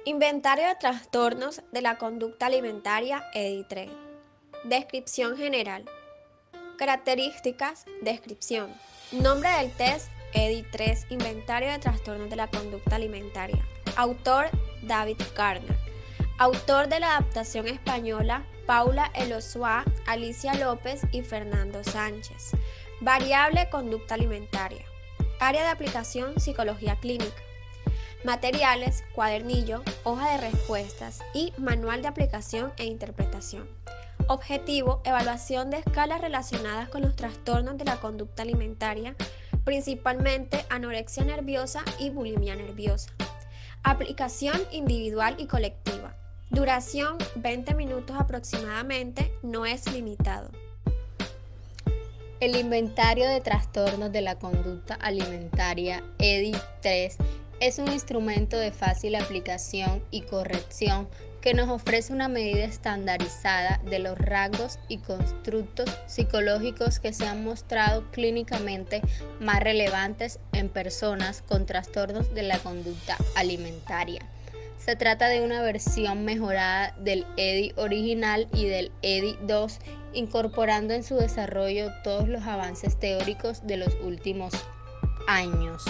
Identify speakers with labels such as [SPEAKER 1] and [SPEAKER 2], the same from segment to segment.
[SPEAKER 1] Inventario de trastornos de la conducta alimentaria EDI3. Descripción general. Características. Descripción. Nombre del test EDI3, Inventario de trastornos de la conducta alimentaria. Autor David Gardner. Autor de la adaptación española Paula Elosua, Alicia López y Fernando Sánchez. Variable conducta alimentaria. Área de aplicación psicología clínica. Materiales, cuadernillo, hoja de respuestas y manual de aplicación e interpretación. Objetivo, evaluación de escalas relacionadas con los trastornos de la conducta alimentaria, principalmente anorexia nerviosa y bulimia nerviosa. Aplicación individual y colectiva. Duración 20 minutos aproximadamente, no es limitado.
[SPEAKER 2] El inventario de trastornos de la conducta alimentaria EDI3 es un instrumento de fácil aplicación y corrección que nos ofrece una medida estandarizada de los rasgos y constructos psicológicos que se han mostrado clínicamente más relevantes en personas con trastornos de la conducta alimentaria. Se trata de una versión mejorada del EDI original y del EDI2, incorporando en su desarrollo todos los avances teóricos de los últimos años.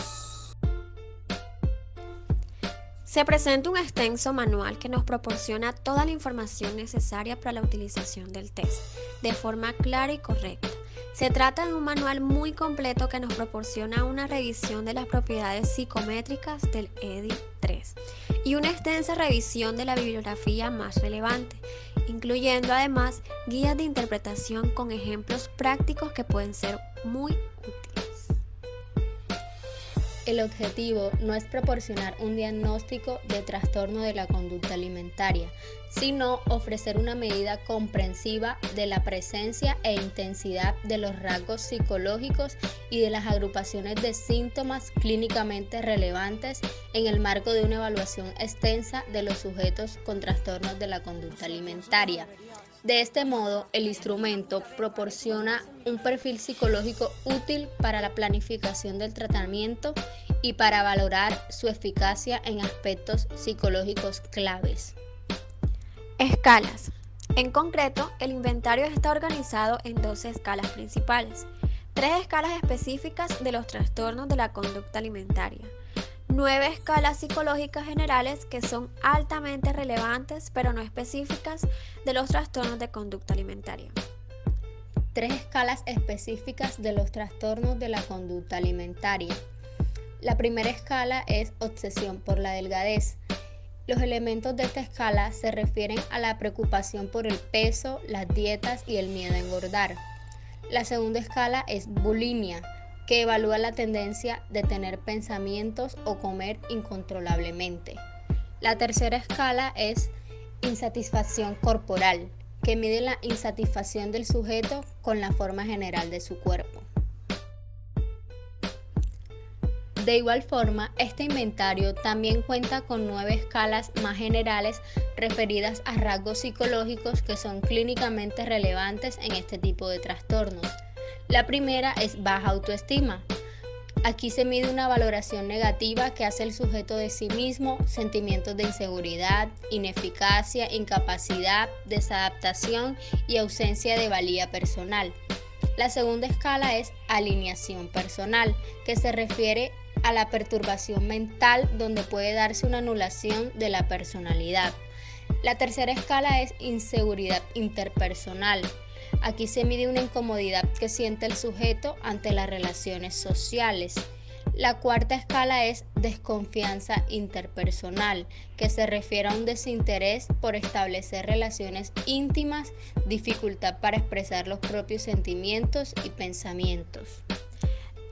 [SPEAKER 1] Se presenta un extenso manual que nos proporciona toda la información necesaria para la utilización del test, de forma clara y correcta. Se trata de un manual muy completo que nos proporciona una revisión de las propiedades psicométricas del EDI3 y una extensa revisión de la bibliografía más relevante, incluyendo además guías de interpretación con ejemplos prácticos que pueden ser muy útiles.
[SPEAKER 2] El objetivo no es proporcionar un diagnóstico de trastorno de la conducta alimentaria, sino ofrecer una medida comprensiva de la presencia e intensidad de los rasgos psicológicos y de las agrupaciones de síntomas clínicamente relevantes en el marco de una evaluación extensa de los sujetos con trastornos de la conducta alimentaria. De este modo, el instrumento proporciona un perfil psicológico útil para la planificación del tratamiento y para valorar su eficacia en aspectos psicológicos claves.
[SPEAKER 1] Escalas. En concreto, el inventario está organizado en 12 escalas principales, 3 escalas específicas de los trastornos de la conducta alimentaria, 9 escalas psicológicas generales que son altamente relevantes pero no específicas de los trastornos de conducta alimentaria.
[SPEAKER 2] 3 escalas específicas de los trastornos de la conducta alimentaria. La primera escala es obsesión por la delgadez. Los elementos de esta escala se refieren a la preocupación por el peso, las dietas y el miedo a engordar. La segunda escala es bulimia, que evalúa la tendencia de tener pensamientos o comer incontrolablemente. La tercera escala es insatisfacción corporal, que mide la insatisfacción del sujeto con la forma general de su cuerpo. De igual forma, este inventario también cuenta con 9 escalas más generales referidas a rasgos psicológicos que son clínicamente relevantes en este tipo de trastornos. La primera es baja autoestima. Aquí se mide una valoración negativa que hace el sujeto de sí mismo, sentimientos de inseguridad, ineficacia, incapacidad, desadaptación y ausencia de valía personal. La segunda escala es alineación personal, que se refiere a la perturbación mental donde puede darse una anulación de la personalidad. La tercera escala es inseguridad interpersonal. Aquí se mide una incomodidad que siente el sujeto ante las relaciones sociales. La cuarta escala es desconfianza interpersonal, que se refiere a un desinterés por establecer relaciones íntimas, dificultad para expresar los propios sentimientos y pensamientos.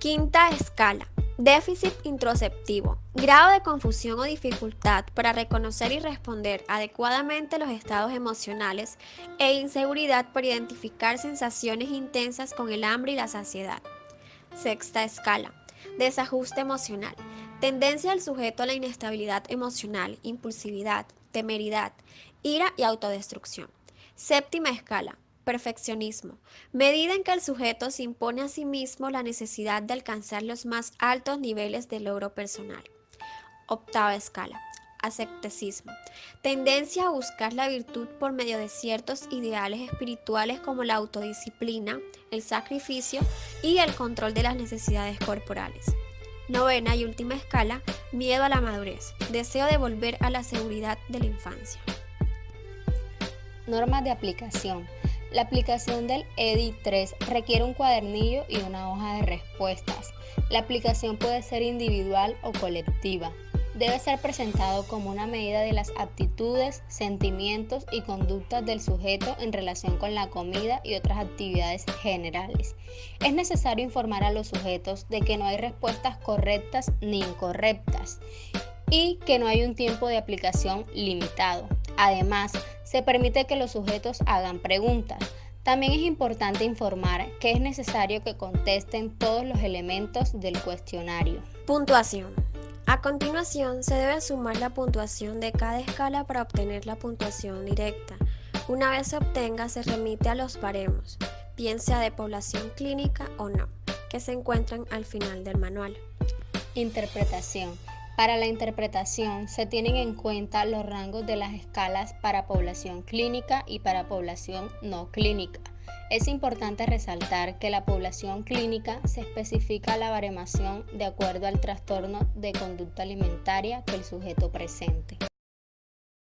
[SPEAKER 1] Quinta escala. Déficit introspectivo. Grado de confusión o dificultad para reconocer y responder adecuadamente los estados emocionales e inseguridad por identificar sensaciones intensas con el hambre y la saciedad. Sexta escala. Desajuste emocional. Tendencia del sujeto a la inestabilidad emocional, impulsividad, temeridad, ira y autodestrucción. Séptima escala. Perfeccionismo. Medida en que el sujeto se impone a sí mismo la necesidad de alcanzar los más altos niveles de logro personal. Octava escala. asceticismo, tendencia a buscar la virtud por medio de ciertos ideales espirituales como la autodisciplina, el sacrificio y el control de las necesidades corporales. Novena y última escala, miedo a la madurez, deseo de volver a la seguridad de la infancia.
[SPEAKER 2] Normas de aplicación. La aplicación del EDI 3 requiere un cuadernillo y una hoja de respuestas. La aplicación puede ser individual o colectiva. Debe ser presentado como una medida de las aptitudes, sentimientos y conductas del sujeto en relación con la comida y otras actividades generales. Es necesario informar a los sujetos de que no hay respuestas correctas ni incorrectas y que no hay un tiempo de aplicación limitado. Además, se permite que los sujetos hagan preguntas. También es importante informar que es necesario que contesten todos los elementos del cuestionario.
[SPEAKER 1] Puntuación. A continuación, se debe sumar la puntuación de cada escala para obtener la puntuación directa. Una vez se obtenga, se remite a los baremos, bien sea de población clínica o no, que se encuentran al final del manual.
[SPEAKER 2] Interpretación. Para la interpretación se tienen en cuenta los rangos de las escalas para población clínica y para población no clínica. Es importante resaltar que la población clínica se especifica la baremación de acuerdo al trastorno de conducta alimentaria que el sujeto presente.